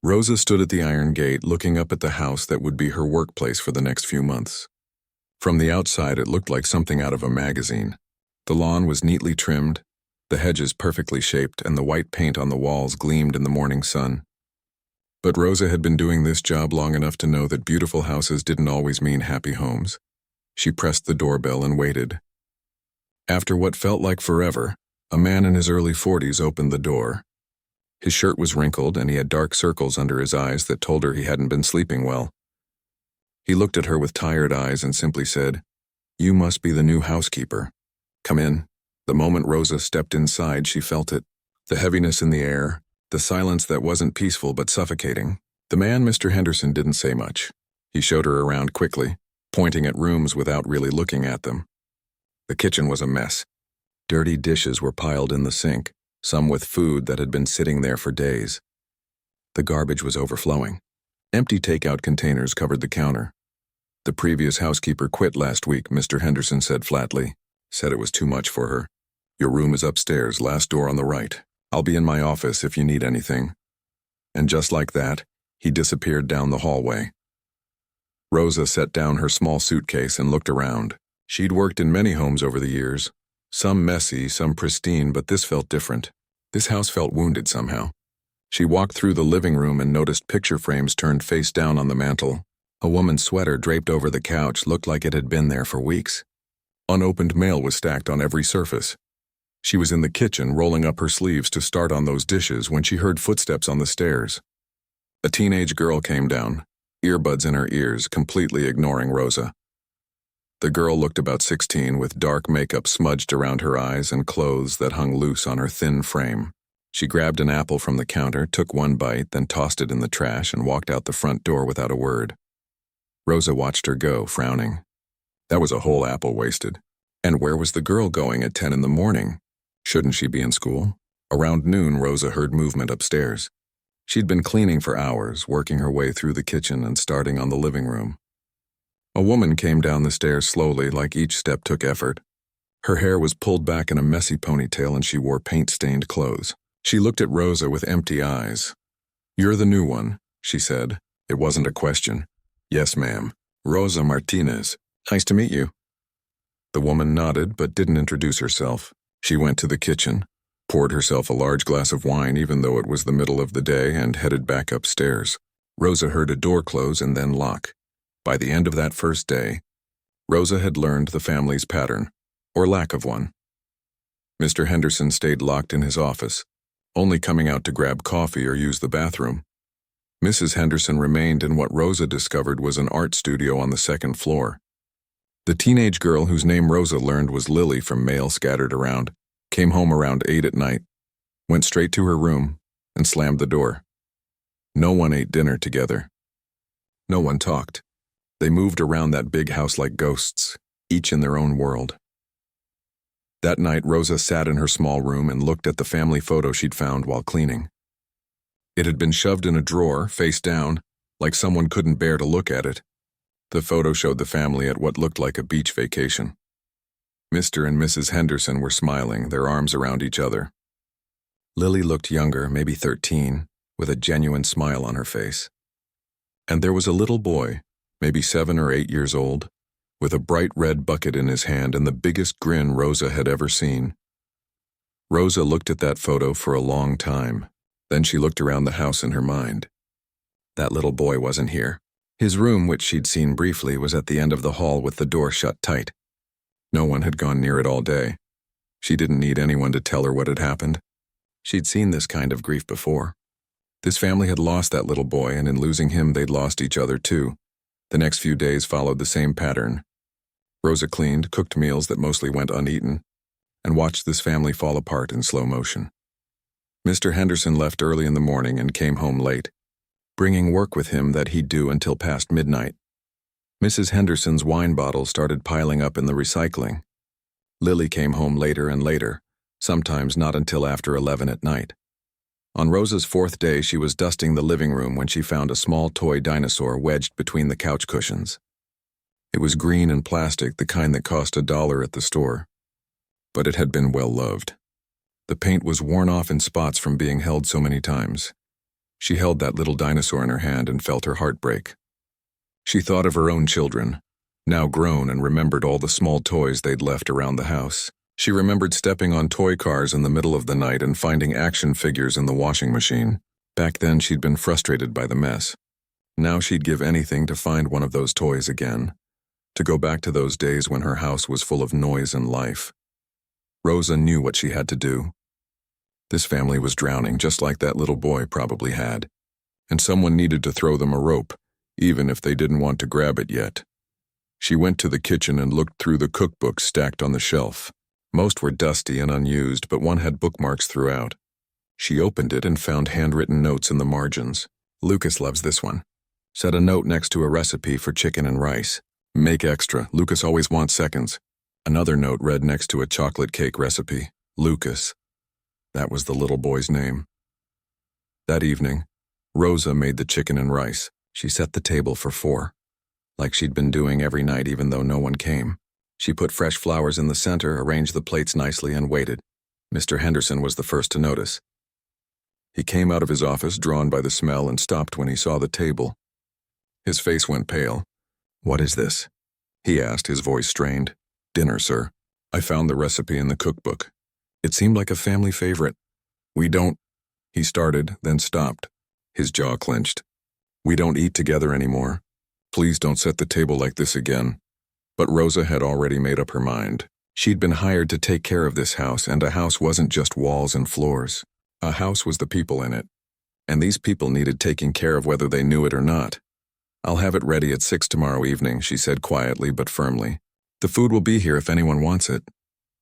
Rosa stood at the iron gate looking up at the house that would be her workplace for the next few months. From the outside it looked like something out of a magazine. The lawn was neatly trimmed, the hedges perfectly shaped, and the white paint on the walls gleamed in the morning sun. But Rosa had been doing this job long enough to know that beautiful houses didn't always mean happy homes. She pressed the doorbell and waited. After what felt like forever, a man in his early 40s opened the door. His shirt was wrinkled and he had dark circles under his eyes that told her he hadn't been sleeping well. He looked at her with tired eyes and simply said, "You must be the new housekeeper. Come in." The moment Rosa stepped inside, she felt it. The heaviness in the air, the silence that wasn't peaceful but suffocating. The man, Mr. Henderson, didn't say much. He showed her around quickly, pointing at rooms without really looking at them. The kitchen was a mess. Dirty dishes were piled in the sink, some with food that had been sitting there for days. The garbage was overflowing. Empty takeout containers covered the counter. The previous housekeeper quit last week, Mr. Henderson said flatly. Said it was too much for her. "Your room is upstairs, last door on the right. I'll be in my office if you need anything." And just like that, he disappeared down the hallway. Rosa set down her small suitcase and looked around. She'd worked in many homes over the years, some messy, some pristine, but this felt different. This house felt wounded somehow. She walked through the living room and noticed picture frames turned face down on the mantel. A woman's sweater draped over the couch looked like it had been there for weeks. Unopened mail was stacked on every surface. She was in the kitchen rolling up her sleeves to start on those dishes when she heard footsteps on the stairs. A teenage girl came down, earbuds in her ears, completely ignoring Rosa. The girl looked about 16 with dark makeup smudged around her eyes and clothes that hung loose on her thin frame. She grabbed an apple from the counter, took one bite, then tossed it in the trash and walked out the front door without a word. Rosa watched her go, frowning. That was a whole apple wasted. And where was the girl going at 10 in the morning? Shouldn't she be in school? Around noon, Rosa heard movement upstairs. She'd been cleaning for hours, working her way through the kitchen and starting on the living room. A woman came down the stairs slowly, like each step took effort. Her hair was pulled back in a messy ponytail and she wore paint-stained clothes. She looked at Rosa with empty eyes. "You're the new one," she said. It wasn't a question. "Yes, ma'am. Rosa Martinez. Nice to meet you." The woman nodded but didn't introduce herself. She went to the kitchen, poured herself a large glass of wine even though it was the middle of the day, and headed back upstairs. Rosa heard a door close and then lock. By the end of that first day, Rosa had learned the family's pattern, or lack of one. Mr. Henderson stayed locked in his office, only coming out to grab coffee or use the bathroom. Mrs. Henderson remained in what Rosa discovered was an art studio on the second floor. The teenage girl whose name Rosa learned was Lily from mail scattered around, came home around 8 at night, went straight to her room, and slammed the door. No one ate dinner together. No one talked. They moved around that big house like ghosts, each in their own world. That night, Rosa sat in her small room and looked at the family photo she'd found while cleaning. It had been shoved in a drawer, face down, like someone couldn't bear to look at it. The photo showed the family at what looked like a beach vacation. Mr. and Mrs. Henderson were smiling, their arms around each other. Lily looked younger, maybe 13, with a genuine smile on her face. And there was a little boy, maybe 7 or 8 years old, with a bright red bucket in his hand and the biggest grin Rosa had ever seen. Rosa looked at that photo for a long time. Then she looked around the house in her mind. That little boy wasn't here. His room, which she'd seen briefly, was at the end of the hall with the door shut tight. No one had gone near it all day. She didn't need anyone to tell her what had happened. She'd seen this kind of grief before. This family had lost that little boy, and in losing him, they'd lost each other too. The next few days followed the same pattern. Rosa cleaned, cooked meals that mostly went uneaten, and watched this family fall apart in slow motion. Mr. Henderson left early in the morning and came home late, bringing work with him that he'd do until past midnight. Mrs. Henderson's wine bottles started piling up in the recycling. Lily came home later and later, sometimes not until after 11 at night. On Rosa's 4th day, she was dusting the living room when she found a small toy dinosaur wedged between the couch cushions. It was green and plastic, the kind that cost $1 at the store. But it had been well loved. The paint was worn off in spots from being held so many times. She held that little dinosaur in her hand and felt her heart break. She thought of her own children, now grown, and remembered all the small toys they'd left around the house. She remembered stepping on toy cars in the middle of the night and finding action figures in the washing machine. Back then, she'd been frustrated by the mess. Now she'd give anything to find one of those toys again, to go back to those days when her house was full of noise and life. Rosa knew what she had to do. This family was drowning just like that little boy probably had, and someone needed to throw them a rope, even if they didn't want to grab it yet. She went to the kitchen and looked through the cookbooks stacked on the shelf. Most were dusty and unused, but one had bookmarks throughout. She opened it and found handwritten notes in the margins. Lucas loves this one. Said a note next to a recipe for chicken and rice. Make extra. Lucas always wants seconds. Another note read next to a chocolate cake recipe. Lucas. That was the little boy's name. That evening, Rosa made the chicken and rice. She set the table for 4, like she'd been doing every night even though no one came. She put fresh flowers in the center, arranged the plates nicely, and waited. Mr. Henderson was the first to notice. He came out of his office, drawn by the smell, and stopped when he saw the table. His face went pale. "What is this?" he asked, his voice strained. "Dinner, sir. I found the recipe in the cookbook. It seemed like a family favorite. We don't—" He started, then stopped. His jaw clenched. "We don't eat together anymore. Please don't set the table like this again." But Rosa had already made up her mind. She'd been hired to take care of this house, and a house wasn't just walls and floors. A house was the people in it. And these people needed taking care of whether they knew it or not. "I'll have it ready at 6 tomorrow evening," she said quietly but firmly. "The food will be here if anyone wants it."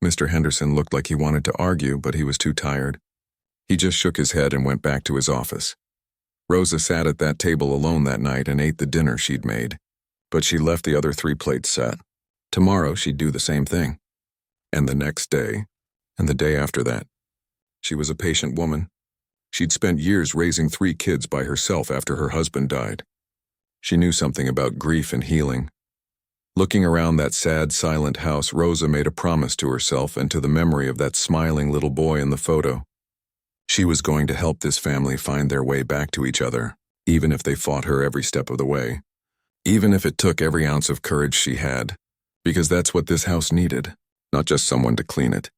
Mr. Henderson looked like he wanted to argue, but he was too tired. He just shook his head and went back to his office. Rosa sat at that table alone that night and ate the dinner she'd made. But she left the other 3 plates set. Tomorrow she'd do the same thing. And the next day, and the day after that. She was a patient woman. She'd spent years raising 3 kids by herself after her husband died. She knew something about grief and healing. Looking around that sad, silent house, Rosa made a promise to herself and to the memory of that smiling little boy in the photo. She was going to help this family find their way back to each other, even if they fought her every step of the way. Even if it took every ounce of courage she had, because that's what this house needed, not just someone to clean it,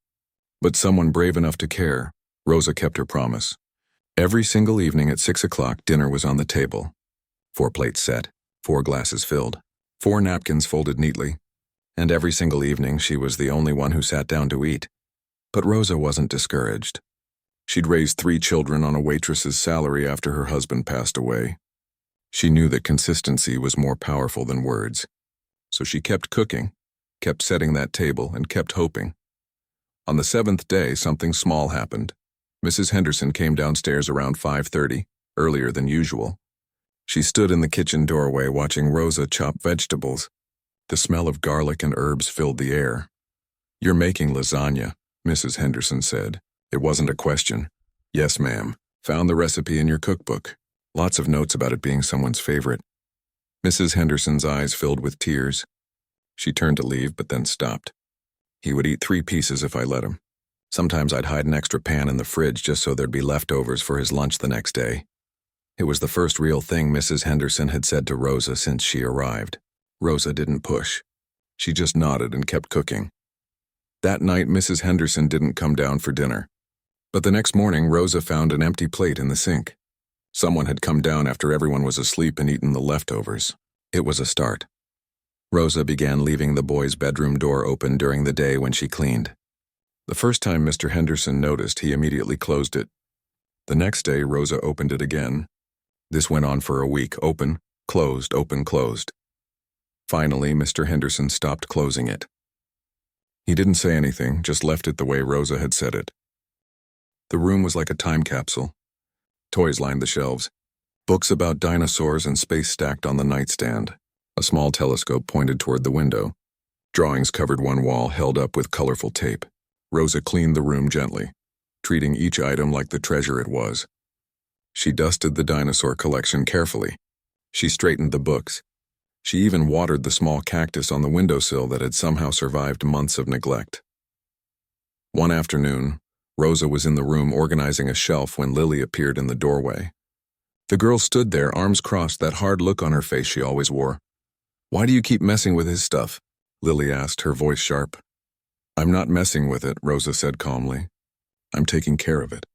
but someone brave enough to care. Rosa kept her promise. Every single evening at 6 o'clock, dinner was on the table. 4 plates set, 4 glasses filled, 4 napkins folded neatly, and every single evening she was the only one who sat down to eat. But Rosa wasn't discouraged. She'd raised 3 children on a waitress's salary after her husband passed away. She knew that consistency was more powerful than words. So she kept cooking, kept setting that table, and kept hoping. On the 7th day, something small happened. Mrs. Henderson came downstairs around 5:30, earlier than usual. She stood in the kitchen doorway watching Rosa chop vegetables. The smell of garlic and herbs filled the air. "You're making lasagna," Mrs. Henderson said. It wasn't a question. "Yes, ma'am. Found the recipe in your cookbook. Lots of notes about it being someone's favorite." Mrs. Henderson's eyes filled with tears. She turned to leave, but then stopped. "He would eat 3 pieces if I let him. Sometimes I'd hide an extra pan in the fridge just so there'd be leftovers for his lunch the next day." It was the first real thing Mrs. Henderson had said to Rosa since she arrived. Rosa didn't push. She just nodded and kept cooking. That night, Mrs. Henderson didn't come down for dinner. But the next morning, Rosa found an empty plate in the sink. Someone had come down after everyone was asleep and eaten the leftovers. It was a start. Rosa began leaving the boys' bedroom door open during the day when she cleaned. The first time Mr. Henderson noticed, he immediately closed it. The next day, Rosa opened it again. This went on for a week, open, closed, open, closed. Finally, Mr. Henderson stopped closing it. He didn't say anything, just left it the way Rosa had said it. The room was like a time capsule. Toys lined the shelves. Books about dinosaurs and space stacked on the nightstand. A small telescope pointed toward the window. Drawings covered one wall, held up with colorful tape. Rosa cleaned the room gently, treating each item like the treasure it was. She dusted the dinosaur collection carefully. She straightened the books. She even watered the small cactus on the windowsill that had somehow survived months of neglect. One afternoon, Rosa was in the room organizing a shelf when Lily appeared in the doorway. The girl stood there, arms crossed, that hard look on her face she always wore. "Why do you keep messing with his stuff?" Lily asked, her voice sharp. "I'm not messing with it," Rosa said calmly. "I'm taking care of it.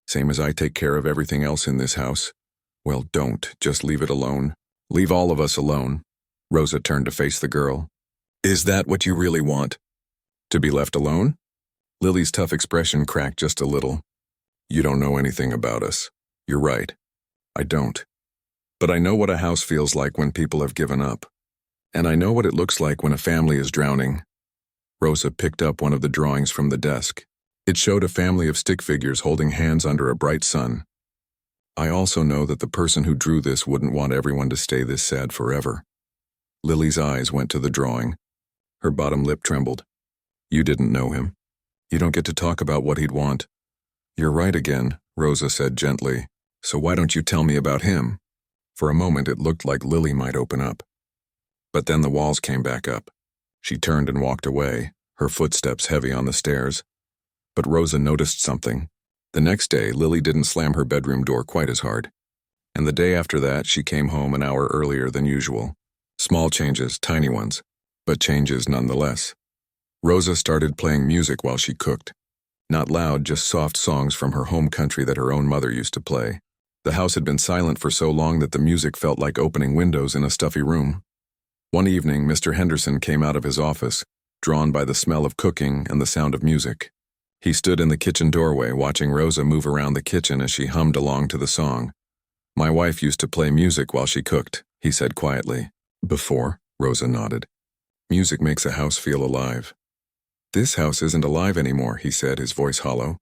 Same as I take care of everything else in this house." "Well, don't. Just leave it alone. Leave all of us alone." Rosa turned to face the girl. "Is that what you really want? To be left alone?" Lily's tough expression cracked just a little. "You don't know anything about us. You're right. I don't. But I know what a house feels like when people have given up. And I know what it looks like when a family is drowning." Rosa picked up one of the drawings from the desk. It showed a family of stick figures holding hands under a bright sun. "I also know that the person who drew this wouldn't want everyone to stay this sad forever." Lily's eyes went to the drawing. Her bottom lip trembled. "You didn't know him. You don't get to talk about what he'd want." "You're right again," Rosa said gently. "So why don't you tell me about him?" For a moment it looked like Lily might open up. But then the walls came back up. She turned and walked away, her footsteps heavy on the stairs. But Rosa noticed something. The next day, Lily didn't slam her bedroom door quite as hard. And the day after that, she came home an hour earlier than usual. Small changes, tiny ones, but changes nonetheless. Rosa started playing music while she cooked. Not loud, just soft songs from her home country that her own mother used to play. The house had been silent for so long that the music felt like opening windows in a stuffy room. One evening, Mr. Henderson came out of his office, drawn by the smell of cooking and the sound of music. He stood in the kitchen doorway, watching Rosa move around the kitchen as she hummed along to the song. "My wife used to play music while she cooked," he said quietly. "Before?" Rosa nodded. "Music makes a house feel alive." "This house isn't alive anymore," he said, his voice hollow.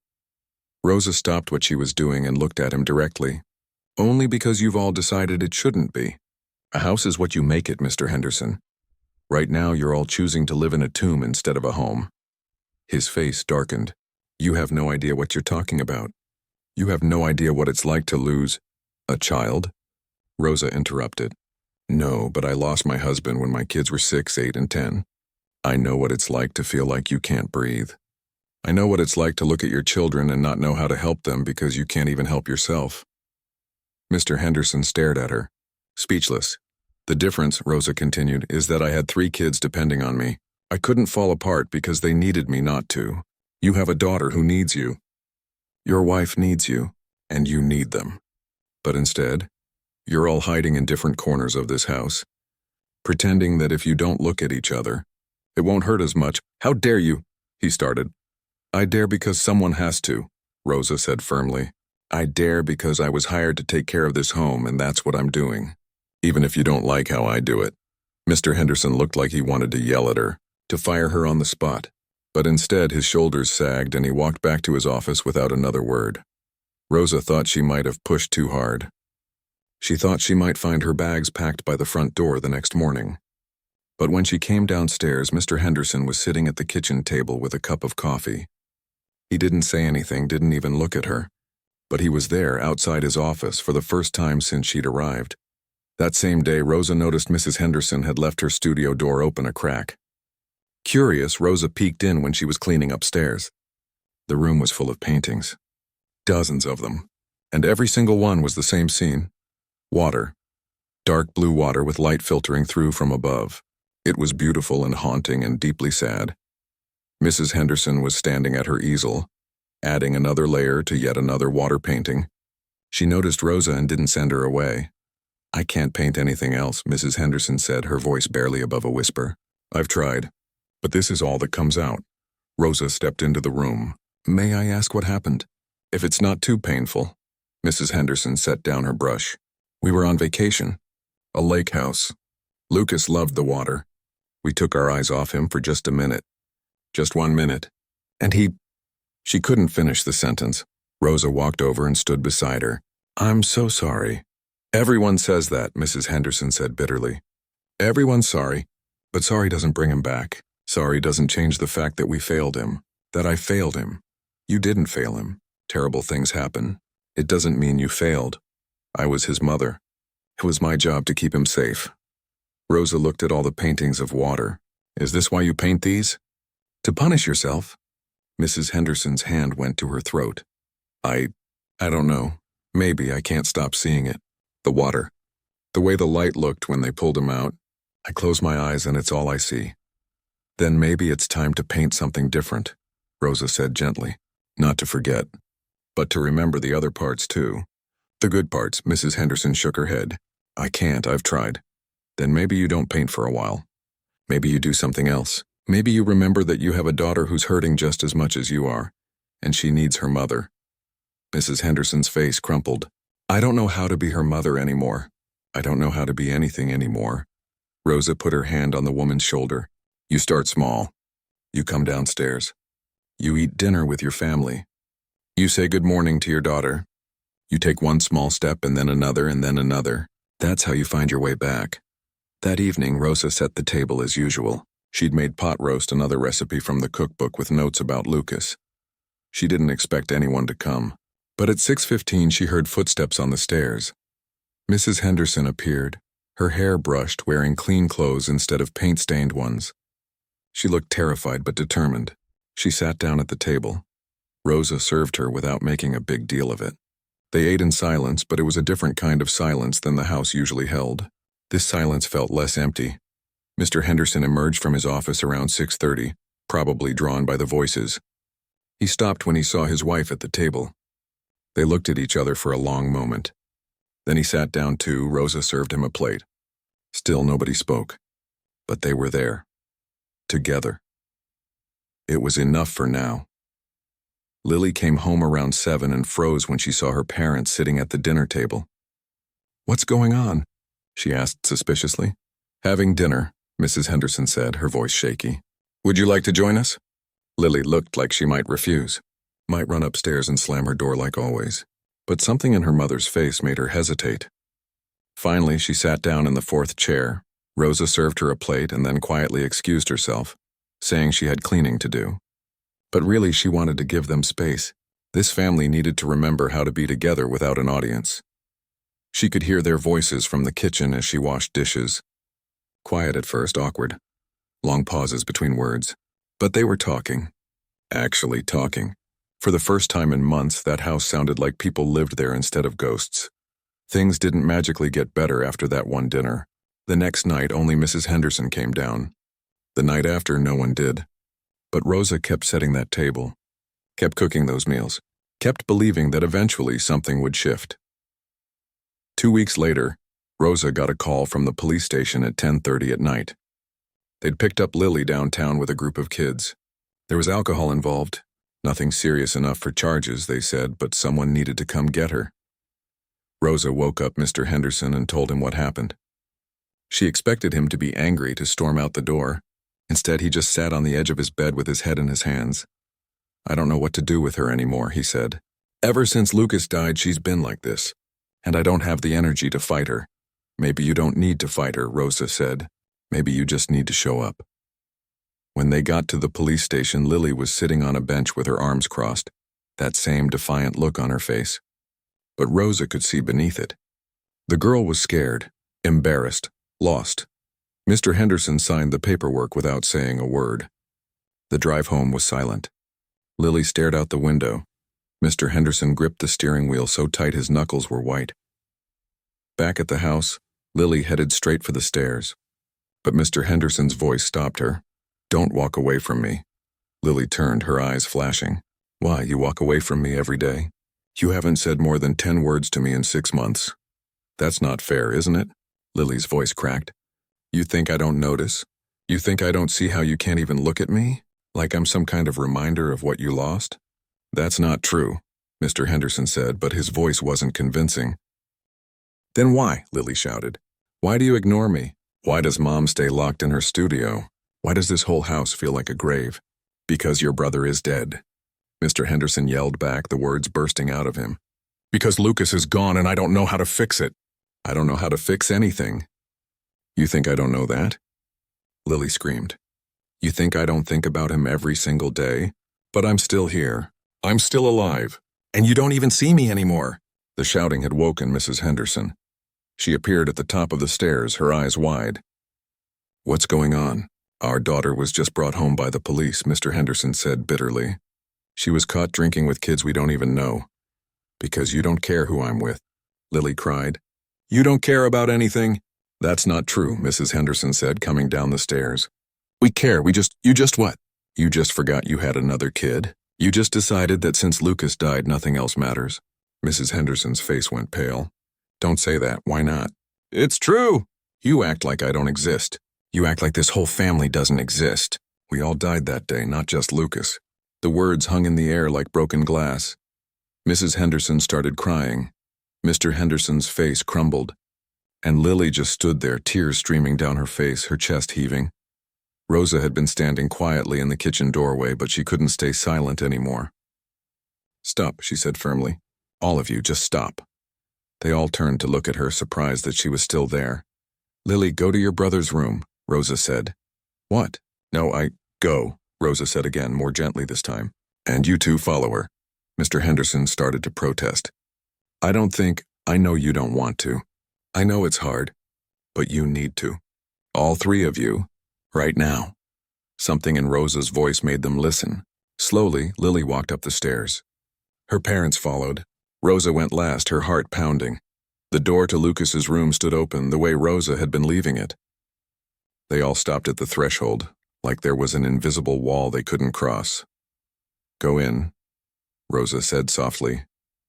Rosa stopped what she was doing and looked at him directly. "Only because you've all decided it shouldn't be. A house is what you make it, Mr. Henderson. Right now you're all choosing to live in a tomb instead of a home." His face darkened. "You have no idea what you're talking about. You have no idea what it's like to lose a child." Rosa interrupted. "No, but I lost my husband when my kids were 6, 8, and 10. I know what it's like to feel like you can't breathe. I know what it's like to look at your children and not know how to help them because you can't even help yourself." Mr. Henderson stared at her, speechless. "The difference," Rosa continued, "is that I had 3 kids depending on me. I couldn't fall apart because they needed me not to. You have a daughter who needs you. Your wife needs you, and you need them. But instead, you're all hiding in different corners of this house, pretending that if you don't look at each other, it won't hurt as much." "How dare you?" he started. "I dare because someone has to," Rosa said firmly. "I dare because I was hired to take care of this home, and that's what I'm doing. Even if you don't like how I do it." Mr. Henderson looked like he wanted to yell at her, to fire her on the spot. But instead his shoulders sagged and he walked back to his office without another word. Rosa thought she might have pushed too hard. She thought she might find her bags packed by the front door the next morning. But when she came downstairs, Mr. Henderson was sitting at the kitchen table with a cup of coffee. He didn't say anything, didn't even look at her. But he was there, outside his office, for the first time since she'd arrived. That same day, Rosa noticed Mrs. Henderson had left her studio door open a crack. Curious, Rosa peeked in when she was cleaning upstairs. The room was full of paintings. Dozens of them. And every single one was the same scene. Water. Dark blue water with light filtering through from above. It was beautiful and haunting and deeply sad. Mrs. Henderson was standing at her easel, adding another layer to yet another water painting. She noticed Rosa and didn't send her away. "I can't paint anything else," Mrs. Henderson said, her voice barely above a whisper. "I've tried. But this is all that comes out." Rosa stepped into the room. "May I ask what happened?" "If it's not too painful." Mrs. Henderson set down her brush. "We were on vacation. A lake house. Lucas loved the water. We took our eyes off him for just a minute. Just 1 minute. And he—" She couldn't finish the sentence. Rosa walked over and stood beside her. "I'm so sorry." "Everyone says that," Mrs. Henderson said bitterly. "Everyone's sorry, but sorry doesn't bring him back. Sorry doesn't change the fact that we failed him, that I failed him. You didn't fail him. Terrible things happen. It doesn't mean you failed. I was his mother. It was my job to keep him safe." Rosa looked at all the paintings of water. "Is this why you paint these? To punish yourself?" Mrs. Henderson's hand went to her throat. I don't know. Maybe I can't stop seeing it. The water. The way the light looked when they pulled him out. I close my eyes and it's all I see. Then maybe it's time to paint something different, Rosa said gently. Not to forget, but to remember the other parts too. The good parts, Mrs. Henderson shook her head. I can't, I've tried. Then maybe you don't paint for a while. Maybe you do something else. Maybe you remember that you have a daughter who's hurting just as much as you are, and she needs her mother. Mrs. Henderson's face crumpled. I don't know how to be her mother anymore. I don't know how to be anything anymore. Rosa put her hand on the woman's shoulder. You start small. You come downstairs. You eat dinner with your family. You say good morning to your daughter. You take one small step and then another and then another. That's how you find your way back. That evening, Rosa set the table as usual. She'd made pot roast, another recipe from the cookbook with notes about Lucas. She didn't expect anyone to come. But at 6:15 she heard footsteps on the stairs. Mrs. Henderson appeared, her hair brushed, wearing clean clothes instead of paint-stained ones. She looked terrified but determined. She sat down at the table. Rosa served her without making a big deal of it. They ate in silence, but it was a different kind of silence than the house usually held. This silence felt less empty. Mr. Henderson emerged from his office around 6:30, probably drawn by the voices. He stopped when he saw his wife at the table. They looked at each other for a long moment. Then he sat down too. Rosa served him a plate. Still nobody spoke. But they were there. Together. It was enough for now. Lily came home around 7 and froze when she saw her parents sitting at the dinner table. What's going on? She asked suspiciously. Having dinner, Mrs. Henderson said, her voice shaky. Would you like to join us? Lily looked like she might refuse, might run upstairs and slam her door like always. But something in her mother's face made her hesitate. Finally, she sat down in the 4th chair. Rosa served her a plate and then quietly excused herself, saying she had cleaning to do. But really, she wanted to give them space. This family needed to remember how to be together without an audience. She could hear their voices from the kitchen as she washed dishes. Quiet at first, awkward. Long pauses between words. But they were talking. Actually talking. For the first time in months, that house sounded like people lived there instead of ghosts. Things didn't magically get better after that one dinner. The next night, only Mrs. Henderson came down. The night after, no one did. But Rosa kept setting that table, kept cooking those meals, kept believing that eventually something would shift. 2 weeks later, Rosa got a call from the police station at 10:30 at night. They'd picked up Lily downtown with a group of kids. There was alcohol involved. Nothing serious enough for charges, they said, but someone needed to come get her. Rosa woke up Mr. Henderson and told him what happened. She expected him to be angry, to storm out the door. Instead, he just sat on the edge of his bed with his head in his hands. I don't know what to do with her anymore, he said. Ever since Lucas died, she's been like this. And I don't have the energy to fight her. Maybe you don't need to fight her, Rosa said. Maybe you just need to show up. When they got to the police station, Lily was sitting on a bench with her arms crossed, that same defiant look on her face. But Rosa could see beneath it. The girl was scared, embarrassed, lost. Mr. Henderson signed the paperwork without saying a word. The drive home was silent. Lily stared out the window. Mr. Henderson gripped the steering wheel so tight his knuckles were white. Back at the house, Lily headed straight for the stairs. But Mr. Henderson's voice stopped her. Don't walk away from me. Lily turned, her eyes flashing. Why, you walk away from me every day? You haven't said more than 10 words to me in 6 months. That's not fair, isn't it? Lily's voice cracked. You think I don't notice? You think I don't see how you can't even look at me? Like I'm some kind of reminder of what you lost? That's not true, Mr. Henderson said, but his voice wasn't convincing. Then why? Lily shouted. Why do you ignore me? Why does Mom stay locked in her studio? Why does this whole house feel like a grave? Because your brother is dead. Mr. Henderson yelled back, the words bursting out of him. Because Lucas is gone and I don't know how to fix it. I don't know how to fix anything. You think I don't know that? Lily screamed. You think I don't think about him every single day? But I'm still here. I'm still alive. And you don't even see me anymore. The shouting had woken Mrs. Henderson. She appeared at the top of the stairs, her eyes wide. What's going on? Our daughter was just brought home by the police, Mr. Henderson said bitterly. She was caught drinking with kids we don't even know. Because you don't care who I'm with, Lily cried. You don't care about anything? That's not true, Mrs. Henderson said, coming down the stairs. We care, you just what? You just forgot you had another kid? You just decided that since Lucas died, nothing else matters? Mrs. Henderson's face went pale. Don't say that, why not? It's true! You act like I don't exist. You act like this whole family doesn't exist. We all died that day, not just Lucas. The words hung in the air like broken glass. Mrs. Henderson started crying. Mr. Henderson's face crumbled. And Lily just stood there, tears streaming down her face, her chest heaving. Rosa had been standing quietly in the kitchen doorway, but she couldn't stay silent anymore. Stop, she said firmly. All of you, just stop. They all turned to look at her, surprised that she was still there. Lily, go to your brother's room, Rosa said. What? No, go, Rosa said again, more gently this time. And you two follow her. Mr. Henderson started to protest. I know you don't want to. I know it's hard, but you need to. All three of you, right now. Something in Rosa's voice made them listen. Slowly, Lily walked up the stairs. Her parents followed. Rosa went last, her heart pounding. The door to Lucas's room stood open, the way Rosa had been leaving it. They all stopped at the threshold, like there was an invisible wall they couldn't cross. Go in, Rosa said softly.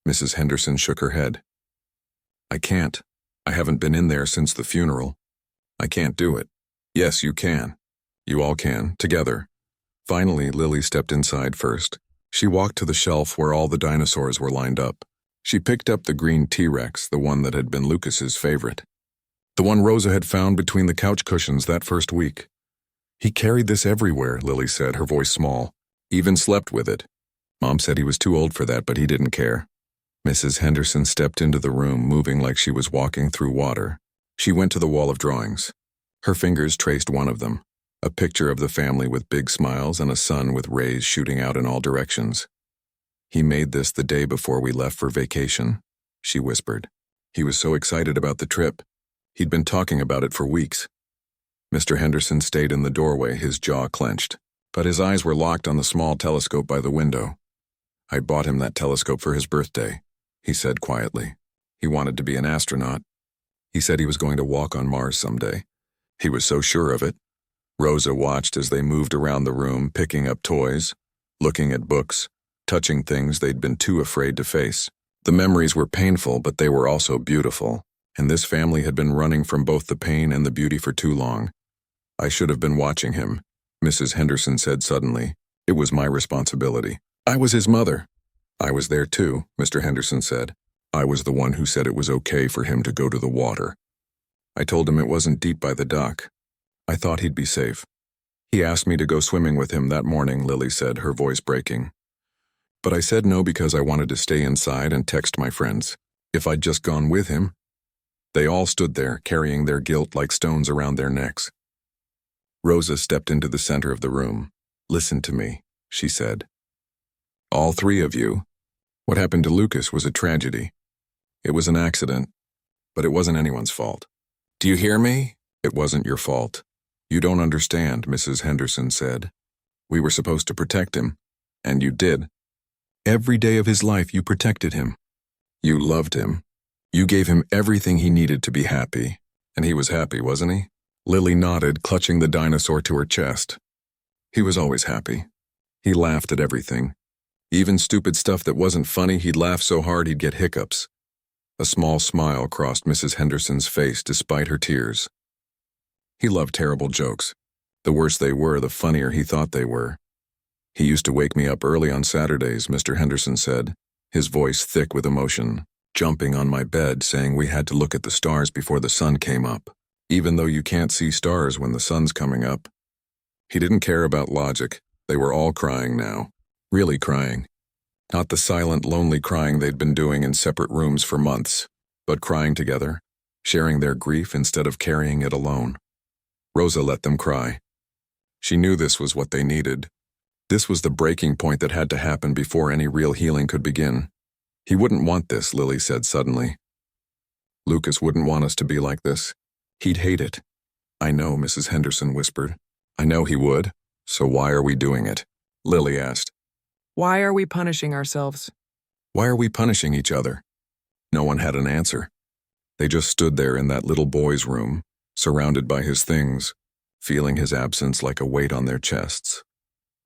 Mrs. Henderson shook her head. I can't. I haven't been in there since the funeral. I can't do it. Yes, you can. You all can, together. Finally, Lily stepped inside first. She walked to the shelf where all the dinosaurs were lined up. She picked up the green T-Rex, the one that had been Lucas's favorite. The one Rosa had found between the couch cushions that first week. He carried this everywhere, Lily said, her voice small. Even slept with it. Mom said he was too old for that, but he didn't care. Mrs. Henderson stepped into the room, moving like she was walking through water. She went to the wall of drawings. Her fingers traced one of them, a picture of the family with big smiles and a sun with rays shooting out in all directions. He made this the day before we left for vacation, she whispered. He was so excited about the trip. He'd been talking about it for weeks. Mr. Henderson stayed in the doorway, his jaw clenched, but his eyes were locked on the small telescope by the window. I bought him that telescope for his birthday, he said quietly. He wanted to be an astronaut. He said he was going to walk on Mars someday. He was so sure of it. Rosa watched as they moved around the room, picking up toys, looking at books, touching things they'd been too afraid to face. The memories were painful, but they were also beautiful, and this family had been running from both the pain and the beauty for too long. I should have been watching him, Mrs. Henderson said suddenly. It was my responsibility. I was his mother. I was there too, Mr. Henderson said. I was the one who said it was okay for him to go to the water. I told him it wasn't deep by the dock. I thought he'd be safe. He asked me to go swimming with him that morning, Lily said, her voice breaking. But I said no because I wanted to stay inside and text my friends. If I'd just gone with him. They all stood there, carrying their guilt like stones around their necks. Rosa stepped into the center of the room. Listen to me, she said. All three of you. What happened to Lucas was a tragedy. It was an accident, but it wasn't anyone's fault. Do you hear me? It wasn't your fault. You don't understand, Mrs. Henderson said. We were supposed to protect him, and you did. Every day of his life you protected him. You loved him. You gave him everything he needed to be happy. And he was happy, wasn't he? Lily nodded, clutching the dinosaur to her chest. He was always happy. He laughed at everything. Even stupid stuff that wasn't funny, he'd laugh so hard he'd get hiccups. A small smile crossed Mrs. Henderson's face despite her tears. He loved terrible jokes. The worse they were, the funnier he thought they were. He used to wake me up early on Saturdays, Mr. Henderson said, his voice thick with emotion, jumping on my bed saying we had to look at the stars before the sun came up, even though you can't see stars when the sun's coming up. He didn't care about logic. They were all crying now. Really crying. Not the silent, lonely crying they'd been doing in separate rooms for months, but crying together, sharing their grief instead of carrying it alone. Rosa let them cry. She knew this was what they needed. This was the breaking point that had to happen before any real healing could begin. He wouldn't want this, Lily said suddenly. Lucas wouldn't want us to be like this. He'd hate it. I know, Mrs. Henderson whispered. I know he would. So why are we doing it? Lily asked. Why are we punishing ourselves? Why are we punishing each other? No one had an answer. They just stood there in that little boy's room, surrounded by his things, feeling his absence like a weight on their chests.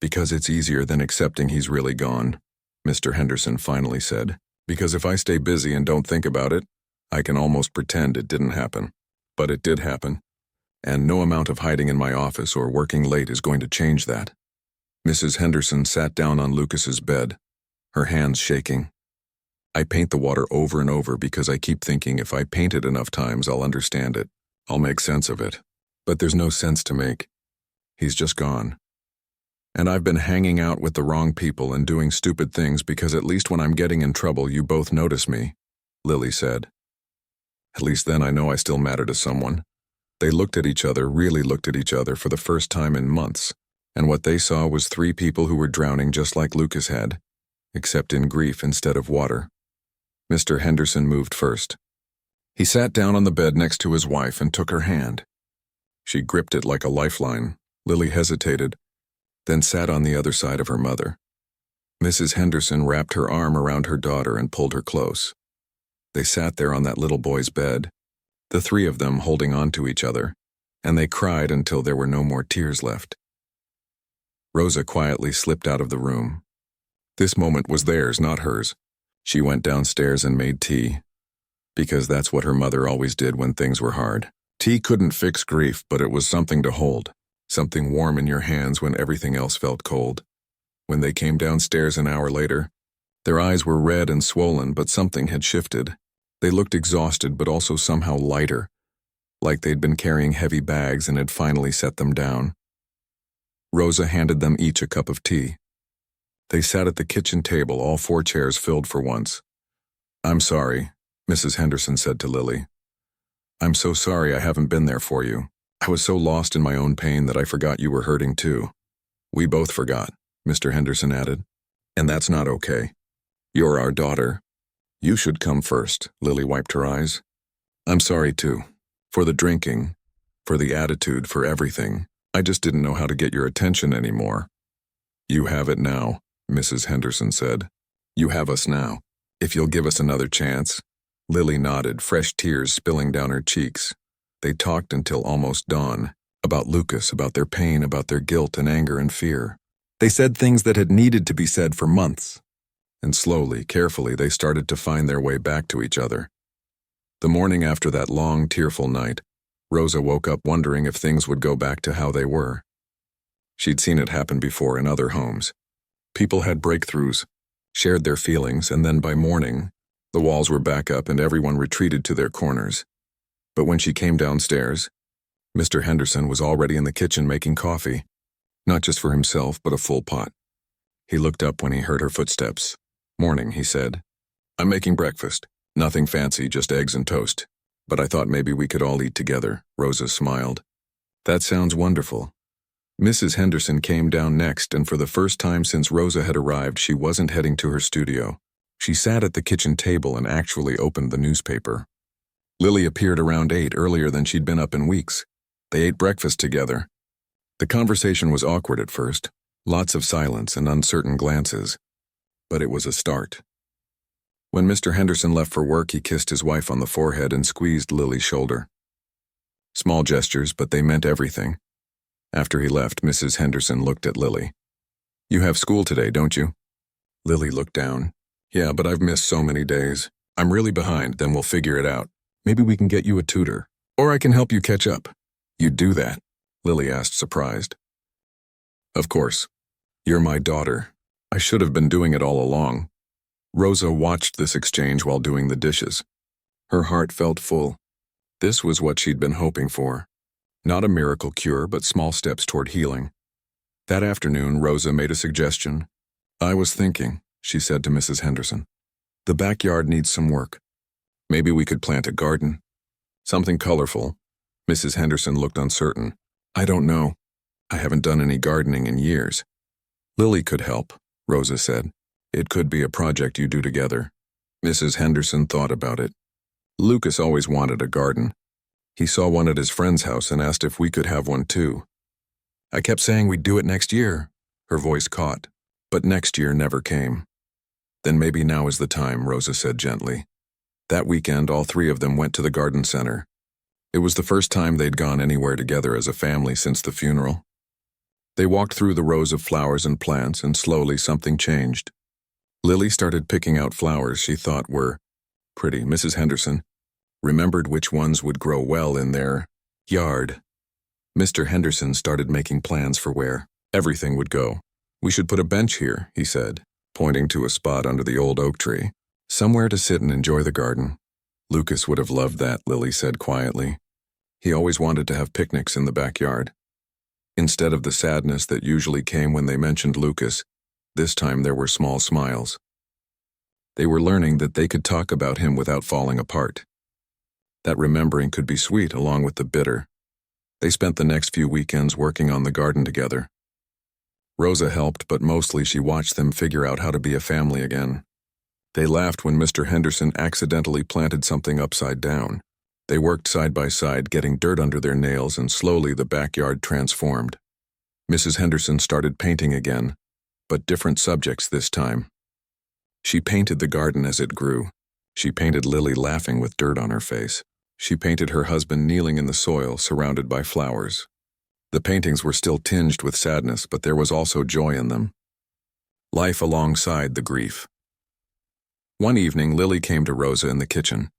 "Because it's easier than accepting he's really gone," Mr. Henderson finally said. "Because if I stay busy and don't think about it, I can almost pretend it didn't happen. But it did happen. And no amount of hiding in my office or working late is going to change that." Mrs. Henderson sat down on Lucas's bed, her hands shaking. "I paint the water over and over because I keep thinking if I paint it enough times I'll understand it. I'll make sense of it. But there's no sense to make. He's just gone. And I've been hanging out with the wrong people and doing stupid things because at least when I'm getting in trouble you both notice me," Lily said. "At least then I know I still matter to someone." They looked at each other, really looked at each other for the first time in months, and what they saw was three people who were drowning just like Lucas had, except in grief instead of water. Mr. Henderson moved first. He sat down on the bed next to his wife and took her hand. She gripped it like a lifeline. Lily hesitated, then sat on the other side of her mother. Mrs. Henderson wrapped her arm around her daughter and pulled her close. They sat there on that little boy's bed, the three of them holding on to each other, and they cried until there were no more tears left. Rosa quietly slipped out of the room. This moment was theirs, not hers. She went downstairs and made tea, because that's what her mother always did when things were hard. Tea couldn't fix grief, but it was something to hold, something warm in your hands when everything else felt cold. When they came downstairs an hour later, their eyes were red and swollen, but something had shifted. They looked exhausted, but also somehow lighter, like they'd been carrying heavy bags and had finally set them down. Rosa handed them each a cup of tea. They sat at the kitchen table, all four chairs filled for once. "I'm sorry," Mrs. Henderson said to Lily. "I'm so sorry I haven't been there for you. I was so lost in my own pain that I forgot you were hurting too." "We both forgot," Mr. Henderson added. "And that's not okay. You're our daughter. You should come first." Lily wiped her eyes. "I'm sorry too. For the drinking, for the attitude, for everything. I just didn't know how to get your attention anymore." "You have it now," Mrs. Henderson said. "You have us now. If you'll give us another chance." Lily nodded, fresh tears spilling down her cheeks. They talked until almost dawn, about Lucas, about their pain, about their guilt and anger and fear. They said things that had needed to be said for months. And slowly, carefully, they started to find their way back to each other. The morning after that long, tearful night, Rosa woke up wondering if things would go back to how they were. She'd seen it happen before in other homes. People had breakthroughs, shared their feelings, and then by morning, the walls were back up and everyone retreated to their corners. But when she came downstairs, Mr. Henderson was already in the kitchen making coffee, not just for himself, but a full pot. He looked up when he heard her footsteps. "Morning," he said. "I'm making breakfast. Nothing fancy, just eggs and toast. But I thought maybe we could all eat together." Rosa smiled. "That sounds wonderful." Mrs. Henderson came down next, and for the first time since Rosa had arrived, she wasn't heading to her studio. She sat at the kitchen table and actually opened the newspaper. Lily appeared around 8, earlier than she'd been up in weeks. They ate breakfast together. The conversation was awkward at first, lots of silence and uncertain glances. But it was a start. When Mr. Henderson left for work, he kissed his wife on the forehead and squeezed Lily's shoulder. Small gestures, but they meant everything. After he left, Mrs. Henderson looked at Lily. "You have school today, don't you?" Lily looked down. "Yeah, but I've missed so many days. I'm really behind, then we'll figure it out. Maybe we can get you a tutor. Or I can help you catch up." "You'd do that?" Lily asked, surprised. "Of course. You're my daughter. I should have been doing it all along." Rosa watched this exchange while doing the dishes. Her heart felt full. This was what she'd been hoping for. Not a miracle cure, but small steps toward healing. That afternoon, Rosa made a suggestion. "I was thinking," she said to Mrs. Henderson. "The backyard needs some work. Maybe we could plant a garden. Something colorful." Mrs. Henderson looked uncertain. "I don't know. I haven't done any gardening in years." "Lily could help," Rosa said. "It could be a project you do together." Mrs. Henderson thought about it. Lucas always wanted a garden. He saw one at his friend's house and asked if we could have one too. "I kept saying we'd do it next year," her voice caught, but next year never came. "Then maybe now is the time," Rosa said gently. That weekend, all three of them went to the garden center. It was the first time they'd gone anywhere together as a family since the funeral. They walked through the rows of flowers and plants, and slowly something changed. Lily started picking out flowers she thought were pretty. Mrs. Henderson remembered which ones would grow well in their yard. Mr. Henderson started making plans for where everything would go. "We should put a bench here," he said, pointing to a spot under the old oak tree. "Somewhere to sit and enjoy the garden." "Lucas would have loved that," Lily said quietly. "He always wanted to have picnics in the backyard." Instead of the sadness that usually came when they mentioned Lucas, this time there were small smiles. They were learning that they could talk about him without falling apart. That remembering could be sweet along with the bitter. They spent the next few weekends working on the garden together. Rosa helped, but mostly she watched them figure out how to be a family again. They laughed when Mr. Henderson accidentally planted something upside down. They worked side by side, getting dirt under their nails, and slowly the backyard transformed. Mrs. Henderson started painting again, but different subjects this time. She painted the garden as it grew. She painted Lily laughing with dirt on her face. She painted her husband kneeling in the soil, surrounded by flowers. The paintings were still tinged with sadness, but there was also joy in them. Life alongside the grief. One evening, Lily came to Rosa in the kitchen.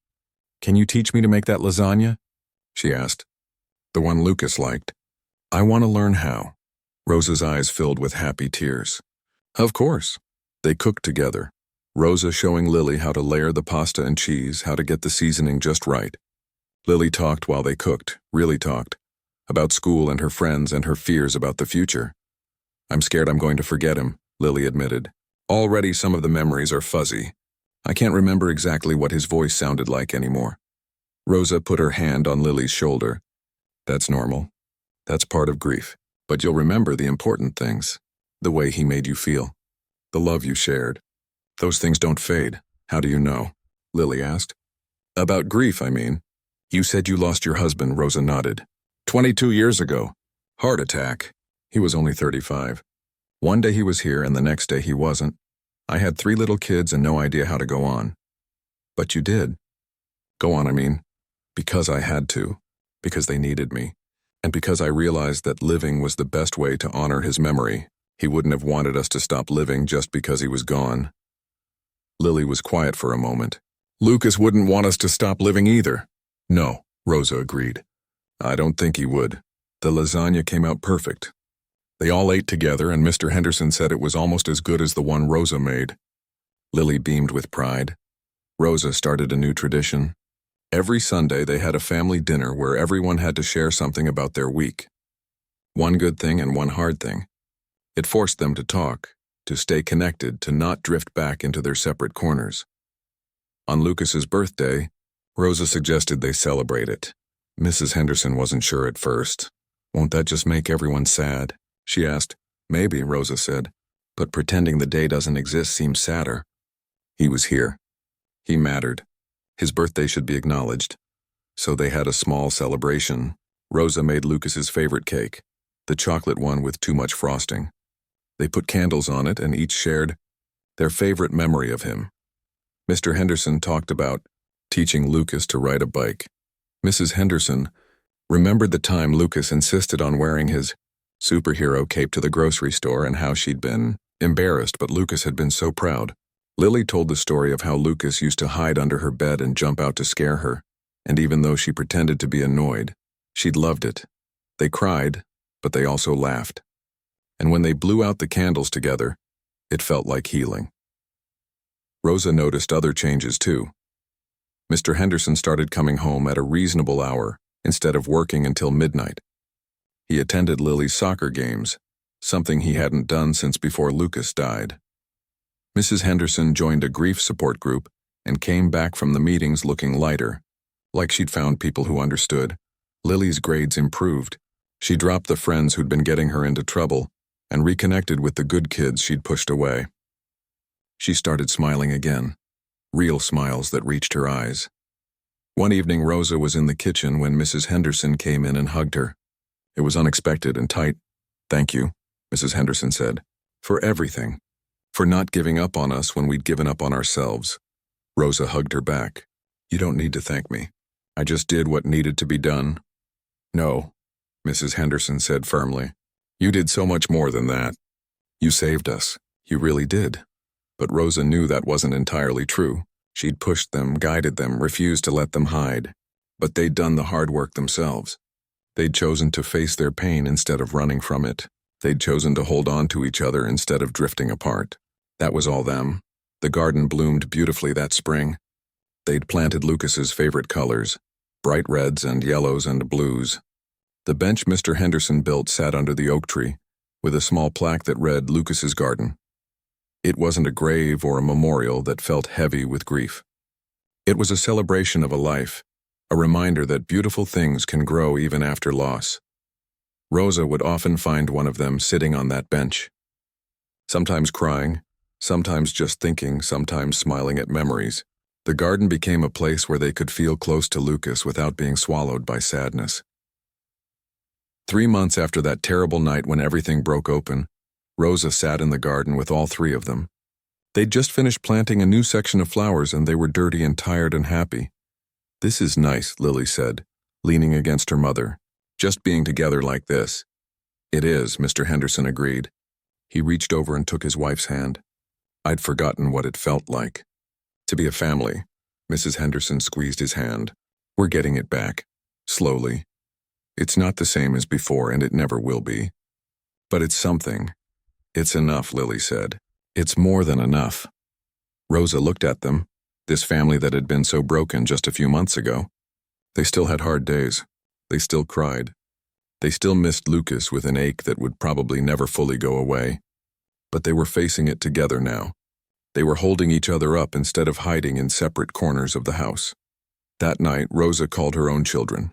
"Can you teach me to make that lasagna?" she asked. "The one Lucas liked." "I want to learn how." Rosa's eyes filled with happy tears. "Of course." They cooked together, Rosa showing Lily how to layer the pasta and cheese, how to get the seasoning just right. Lily talked while they cooked, really talked, about school and her friends and her fears about the future. "I'm scared I'm going to forget him," Lily admitted. "Already some of the memories are fuzzy. I can't remember exactly what his voice sounded like anymore." Rosa put her hand on Lily's shoulder. "That's normal. That's part of grief. But you'll remember the important things. The way he made you feel. The love you shared. Those things don't fade." "How do you know?" Lily asked. "About grief, I mean. You said you lost your husband," Rosa nodded. 22 years ago. Heart attack. He was only 35. One day he was here and the next day he wasn't. I had 3 little kids and no idea how to go on." "But you did." "Go on, I mean. Because I had to. Because they needed me. And because I realized that living was the best way to honor his memory. He wouldn't have wanted us to stop living just because he was gone." Lily was quiet for a moment. "Lucas wouldn't want us to stop living either." "No," Rosa agreed. "I don't think he would. The lasagna came out perfect." They all ate together, and Mr. Henderson said it was almost as good as the one Rosa made. Lily beamed with pride. Rosa started a new tradition. Every Sunday they had a family dinner where everyone had to share something about their week. One good thing and one hard thing. It forced them to talk, to stay connected, to not drift back into their separate corners. On Lucas's birthday, Rosa suggested they celebrate it. Mrs. Henderson wasn't sure at first. "Won't that just make everyone sad?" she asked. "Maybe," Rosa said, "but pretending the day doesn't exist seems sadder." He was here. He mattered. His birthday should be acknowledged. So they had a small celebration. Rosa made Lucas's favorite cake, the chocolate one with too much frosting. They put candles on it and each shared their favorite memory of him. Mr. Henderson talked about teaching Lucas to ride a bike. Mrs. Henderson remembered the time Lucas insisted on wearing his superhero cape to the grocery store and how she'd been embarrassed, but Lucas had been so proud. Lily told the story of how Lucas used to hide under her bed and jump out to scare her, and even though she pretended to be annoyed, she'd loved it. They cried, but they also laughed. And when they blew out the candles together, it felt like healing. Rosa noticed other changes too. Mr. Henderson started coming home at a reasonable hour instead of working until midnight. He attended Lily's soccer games, something he hadn't done since before Lucas died. Mrs. Henderson joined a grief support group and came back from the meetings looking lighter, like she'd found people who understood. Lily's grades improved. She dropped the friends who'd been getting her into trouble and reconnected with the good kids she'd pushed away. She started smiling again, real smiles that reached her eyes. One evening, Rosa was in the kitchen when Mrs. Henderson came in and hugged her. It was unexpected and tight. "Thank you," Mrs. Henderson said, "for everything. For not giving up on us when we'd given up on ourselves." Rosa hugged her back. You don't need to thank me. I just did what needed to be done. No, Mrs. Henderson said firmly. You did so much more than that. You saved us. You really did. But Rosa knew that wasn't entirely true. She'd pushed them, guided them, refused to let them hide. But they'd done the hard work themselves. They'd chosen to face their pain instead of running from it. They'd chosen to hold on to each other instead of drifting apart. That was all them. The garden bloomed beautifully that spring. They'd planted Lucas's favorite colors, bright reds and yellows and blues. The bench Mr. Henderson built sat under the oak tree, with a small plaque that read Lucas's Garden. It wasn't a grave or a memorial that felt heavy with grief. It was a celebration of a life, a reminder that beautiful things can grow even after loss. Rosa would often find one of them sitting on that bench. Sometimes crying, sometimes just thinking, sometimes smiling at memories. The garden became a place where they could feel close to Lucas without being swallowed by sadness. 3 months after that terrible night when everything broke open, Rosa sat in the garden with all 3 of them. They'd just finished planting a new section of flowers and they were dirty and tired and happy. This is nice, Lily said, leaning against her mother. Just being together like this. It is, Mr. Henderson agreed. He reached over and took his wife's hand. I'd forgotten what it felt like. To be a family. Mrs. Henderson squeezed his hand. We're getting it back. Slowly. It's not the same as before, and it never will be. But it's something. It's enough, Lily said. It's more than enough. Rosa looked at them, this family that had been so broken just a few months ago. They still had hard days. They still cried. They still missed Lucas with an ache that would probably never fully go away. But they were facing it together now. They were holding each other up instead of hiding in separate corners of the house. That night, Rosa called her own children.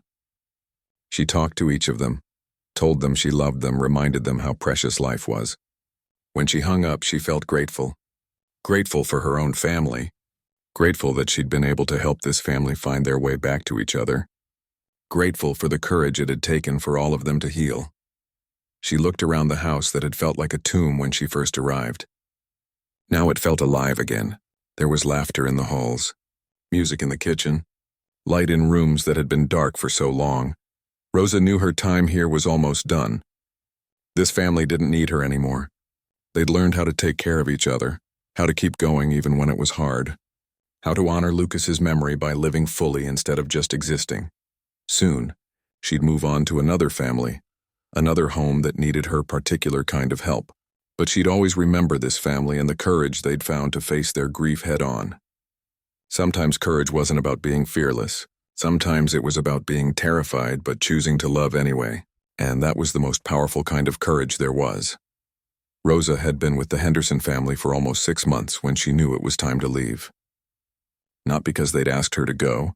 She talked to each of them, told them she loved them, reminded them how precious life was. When she hung up, she felt grateful. Grateful for her own family. Grateful that she'd been able to help this family find their way back to each other. Grateful for the courage it had taken for all of them to heal. She looked around the house that had felt like a tomb when she first arrived. Now it felt alive again. There was laughter in the halls, music in the kitchen, light in rooms that had been dark for so long. Rosa knew her time here was almost done. This family didn't need her anymore. They'd learned how to take care of each other, how to keep going even when it was hard, how to honor Lucas's memory by living fully instead of just existing. Soon, she'd move on to another family, another home that needed her particular kind of help. But she'd always remember this family and the courage they'd found to face their grief head-on. Sometimes courage wasn't about being fearless. Sometimes it was about being terrified but choosing to love anyway, and that was the most powerful kind of courage there was. Rosa had been with the Henderson family for almost 6 months when she knew it was time to leave. Not because they'd asked her to go,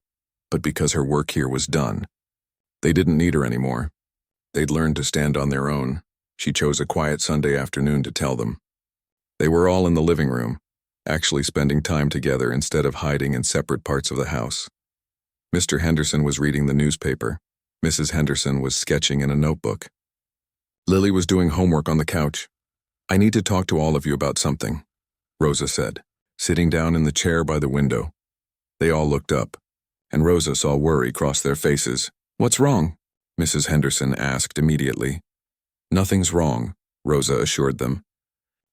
but because her work here was done. They didn't need her anymore. They'd learned to stand on their own. She chose a quiet Sunday afternoon to tell them. They were all in the living room, actually spending time together instead of hiding in separate parts of the house. Mr. Henderson was reading the newspaper. Mrs. Henderson was sketching in a notebook. Lily was doing homework on the couch. I need to talk to all of you about something, Rosa said, sitting down in the chair by the window. They all looked up, and Rosa saw worry cross their faces. What's wrong? Mrs. Henderson asked immediately. Nothing's wrong, Rosa assured them.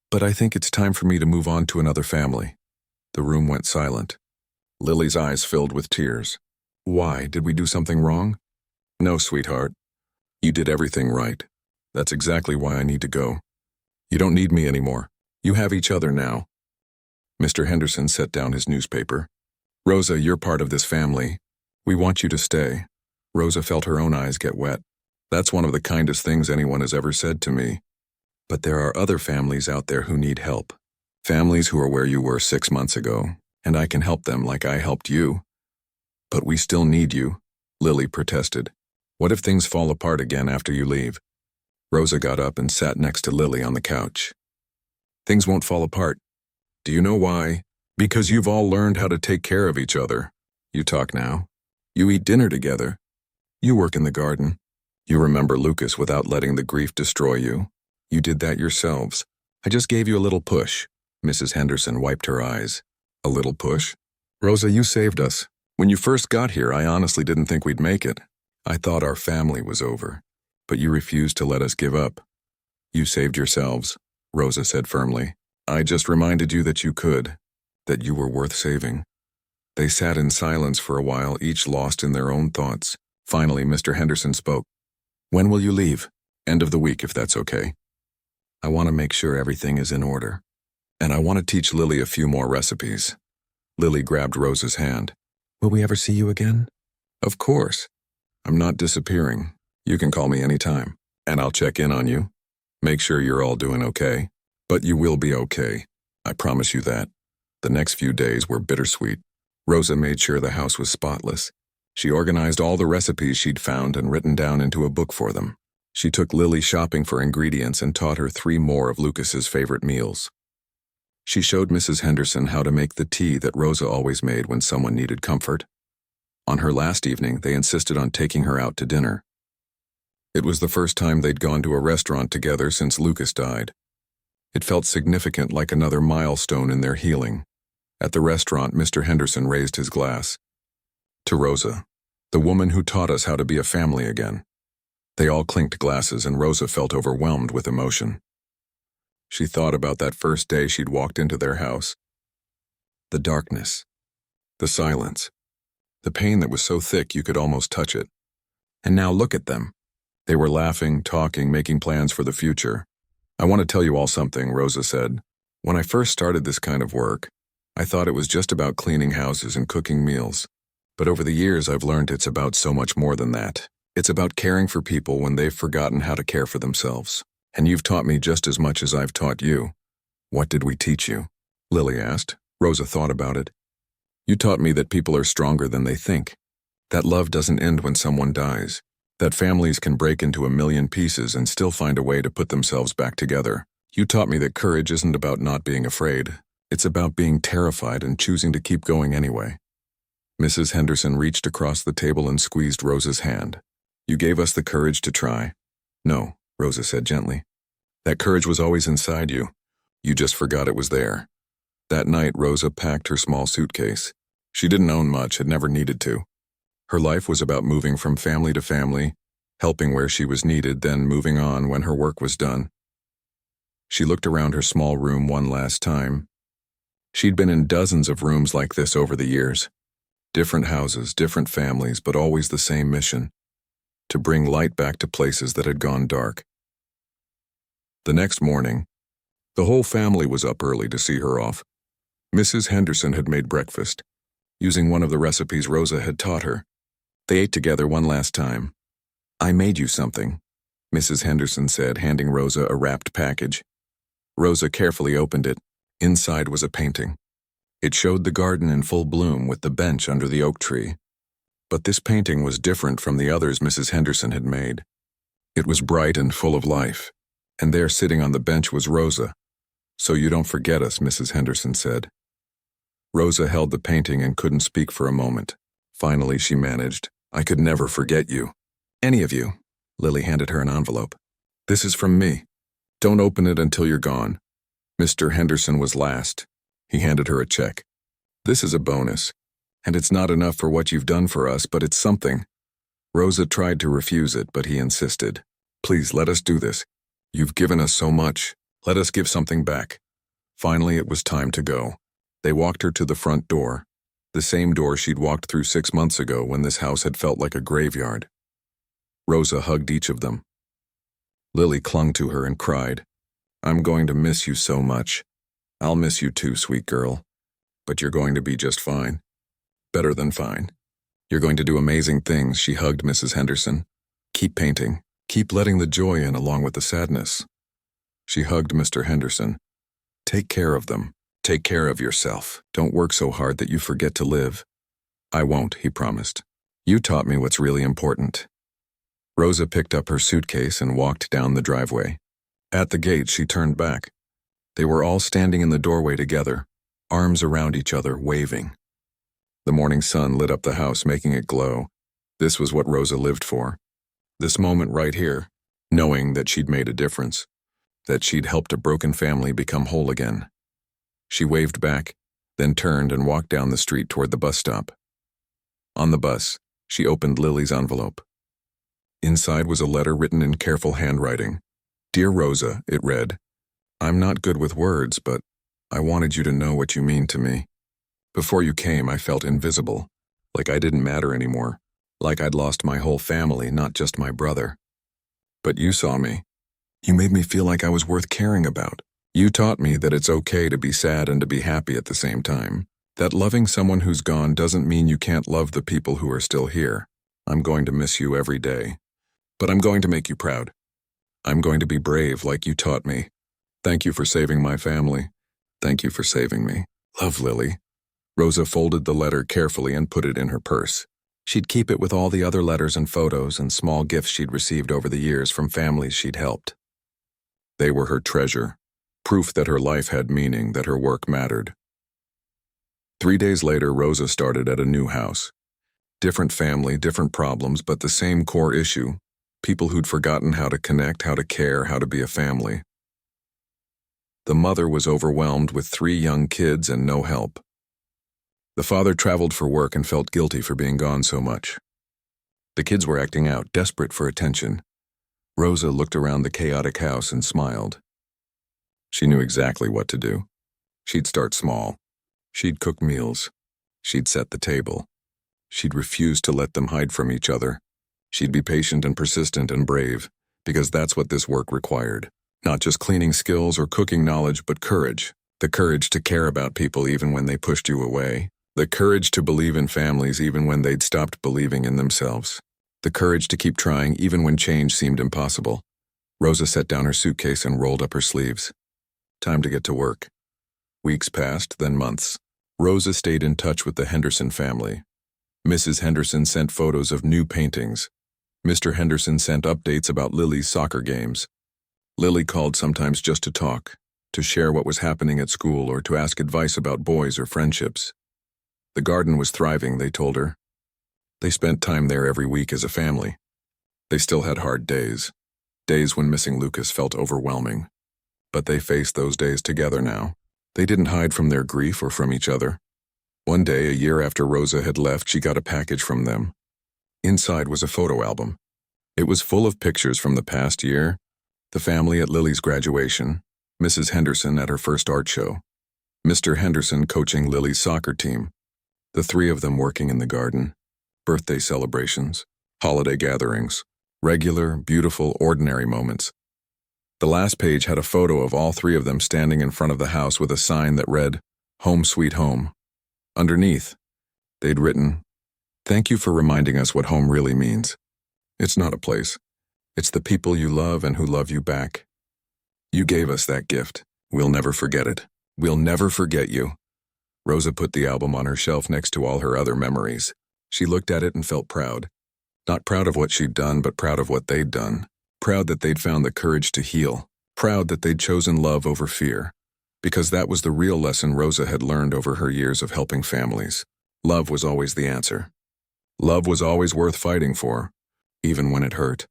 But I think it's time for me to move on to another family. The room went silent. Lily's eyes filled with tears. Why, did we do something wrong? No, sweetheart. You did everything right. That's exactly why I need to go. You don't need me anymore. You have each other now. Mr. Henderson set down his newspaper. Rosa, you're part of this family. We want you to stay. Rosa felt her own eyes get wet. That's one of the kindest things anyone has ever said to me. But there are other families out there who need help. Families who are where you were 6 months ago, and I can help them like I helped you. But we still need you, Lily protested. What if things fall apart again after you leave? Rosa got up and sat next to Lily on the couch. Things won't fall apart. Do you know why? Because you've all learned how to take care of each other. You talk now. You eat dinner together. You work in the garden. You remember Lucas without letting the grief destroy you. You did that yourselves. I just gave you a little push. Mrs. Henderson wiped her eyes. A little push? Rosa, you saved us. When you first got here, I honestly didn't think we'd make it. I thought our family was over. But you refused to let us give up. You saved yourselves, Rosa said firmly. I just reminded you that you could, that you were worth saving. They sat in silence for a while, each lost in their own thoughts. Finally, Mr. Henderson spoke. When will you leave? End of the week, if that's okay. I want to make sure everything is in order. And I want to teach Lily a few more recipes. Lily grabbed Rosa's hand. Will we ever see you again? Of course. I'm not disappearing. You can call me anytime, and I'll check in on you. Make sure you're all doing okay. But you will be okay. I promise you that. The next few days were bittersweet. Rosa made sure the house was spotless. She organized all the recipes she'd found and written down into a book for them. She took Lily shopping for ingredients and taught her 3 more of Lucas's favorite meals. She showed Mrs. Henderson how to make the tea that Rosa always made when someone needed comfort. On her last evening, they insisted on taking her out to dinner. It was the first time they'd gone to a restaurant together since Lucas died. It felt significant, like another milestone in their healing. At the restaurant, Mr. Henderson raised his glass. To Rosa, the woman who taught us how to be a family again. They all clinked glasses, and Rosa felt overwhelmed with emotion. She thought about that first day she'd walked into their house. The darkness, the silence, the pain that was so thick you could almost touch it. And now look at them. They were laughing, talking, making plans for the future. I want to tell you all something, Rosa said. When I first started this kind of work, I thought it was just about cleaning houses and cooking meals. But over the years, I've learned it's about so much more than that. It's about caring for people when they've forgotten how to care for themselves. And you've taught me just as much as I've taught you. What did we teach you? Lily asked. Rosa thought about it. You taught me that people are stronger than they think. That love doesn't end when someone dies. That families can break into a million pieces and still find a way to put themselves back together. You taught me that courage isn't about not being afraid. It's about being terrified and choosing to keep going anyway. Mrs. Henderson reached across the table and squeezed Rosa's hand. You gave us the courage to try. No, Rosa said gently. That courage was always inside you. You just forgot it was there. That night, Rosa packed her small suitcase. She didn't own much, had never needed to. Her life was about moving from family to family, helping where she was needed, then moving on when her work was done. She looked around her small room one last time. She'd been in dozens of rooms like this over the years. Different houses, different families, but always the same mission: to bring light back to places that had gone dark. The next morning, the whole family was up early to see her off. Mrs. Henderson had made breakfast, using one of the recipes Rosa had taught her. They ate together one last time. I made you something, Mrs. Henderson said, handing Rosa a wrapped package. Rosa carefully opened it. Inside was a painting. It showed the garden in full bloom with the bench under the oak tree. But this painting was different from the others Mrs. Henderson had made. It was bright and full of life, and there sitting on the bench was Rosa. So you don't forget us, Mrs. Henderson said. Rosa held the painting and couldn't speak for a moment. Finally, she managed. I could never forget you. Any of you. Lily handed her an envelope. This is from me. Don't open it until you're gone. Mr. Henderson was last. He handed her a check. This is a bonus, and it's not enough for what you've done for us, but it's something. Rosa tried to refuse it, but he insisted. Please, let us do this. You've given us so much. Let us give something back. Finally, it was time to go. They walked her to the front door, the same door she'd walked through 6 months ago when this house had felt like a graveyard. Rosa hugged each of them. Lily clung to her and cried. I'm going to miss you so much. I'll miss you too, sweet girl. But you're going to be just fine. Better than fine. You're going to do amazing things, she hugged Mrs. Henderson. Keep painting. Keep letting the joy in along with the sadness. She hugged Mr. Henderson. Take care of them. Take care of yourself. Don't work so hard that you forget to live. I won't, he promised. You taught me what's really important. Rosa picked up her suitcase and walked down the driveway. At the gate, she turned back. They were all standing in the doorway together, arms around each other, waving. The morning sun lit up the house, making it glow. This was what Rosa lived for. This moment right here, knowing that she'd made a difference, that she'd helped a broken family become whole again. She waved back, then turned and walked down the street toward the bus stop. On the bus, she opened Lily's envelope. Inside was a letter written in careful handwriting. "Dear Rosa," it read, "I'm not good with words, but I wanted you to know what you mean to me. Before you came, I felt invisible, like I didn't matter anymore, like I'd lost my whole family, not just my brother. But you saw me. You made me feel like I was worth caring about. You taught me that it's okay to be sad and to be happy at the same time. That loving someone who's gone doesn't mean you can't love the people who are still here. I'm going to miss you every day. But I'm going to make you proud. I'm going to be brave like you taught me. Thank you for saving my family. Thank you for saving me. Love, Lily." Rosa folded the letter carefully and put it in her purse. She'd keep it with all the other letters and photos and small gifts she'd received over the years from families she'd helped. They were her treasure, proof that her life had meaning, that her work mattered. 3 days later, Rosa started at a new house. Different family, different problems, but the same core issue: people who'd forgotten how to connect, how to care, how to be a family. The mother was overwhelmed with 3 young kids and no help. The father traveled for work and felt guilty for being gone so much. The kids were acting out, desperate for attention. Rosa looked around the chaotic house and smiled. She knew exactly what to do. She'd start small. She'd cook meals. She'd set the table. She'd refuse to let them hide from each other. She'd be patient and persistent and brave, because that's what this work required. Not just cleaning skills or cooking knowledge, but courage. The courage to care about people even when they pushed you away. The courage to believe in families even when they'd stopped believing in themselves. The courage to keep trying even when change seemed impossible. Rosa set down her suitcase and rolled up her sleeves. Time to get to work. Weeks passed, then months. Rosa stayed in touch with the Henderson family. Mrs. Henderson sent photos of new paintings. Mr. Henderson sent updates about Lily's soccer games. Lily called sometimes just to talk, to share what was happening at school or to ask advice about boys or friendships. The garden was thriving, they told her. They spent time there every week as a family. They still had hard days. Days when missing Lucas felt overwhelming. But they faced those days together now. They didn't hide from their grief or from each other. One day, a year after Rosa had left, she got a package from them. Inside was a photo album. It was full of pictures from the past year: the family at Lily's graduation, Mrs. Henderson at her first art show, Mr. Henderson coaching Lily's soccer team, the 3 of them working in the garden, birthday celebrations, holiday gatherings, regular, beautiful, ordinary moments. The last page had a photo of all 3 of them standing in front of the house with a sign that read, "Home Sweet Home." Underneath, they'd written, "Thank you for reminding us what home really means. It's not a place. It's the people you love and who love you back. You gave us that gift. We'll never forget it. We'll never forget you." Rosa put the album on her shelf next to all her other memories. She looked at it and felt proud. Not proud of what she'd done, but proud of what they'd done. Proud that they'd found the courage to heal. Proud that they'd chosen love over fear. Because that was the real lesson Rosa had learned over her years of helping families. Love was always the answer. Love was always worth fighting for, even when it hurt.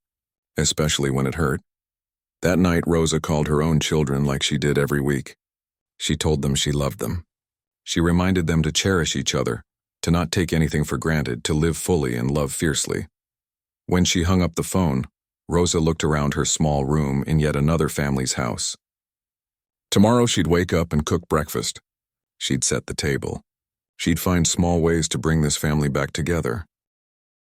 Especially when it hurt. That night, Rosa called her own children like she did every week. She told them she loved them. She reminded them to cherish each other, to not take anything for granted, to live fully and love fiercely. When she hung up the phone, Rosa looked around her small room in yet another family's house. Tomorrow she'd wake up and cook breakfast. She'd set the table. She'd find small ways to bring this family back together.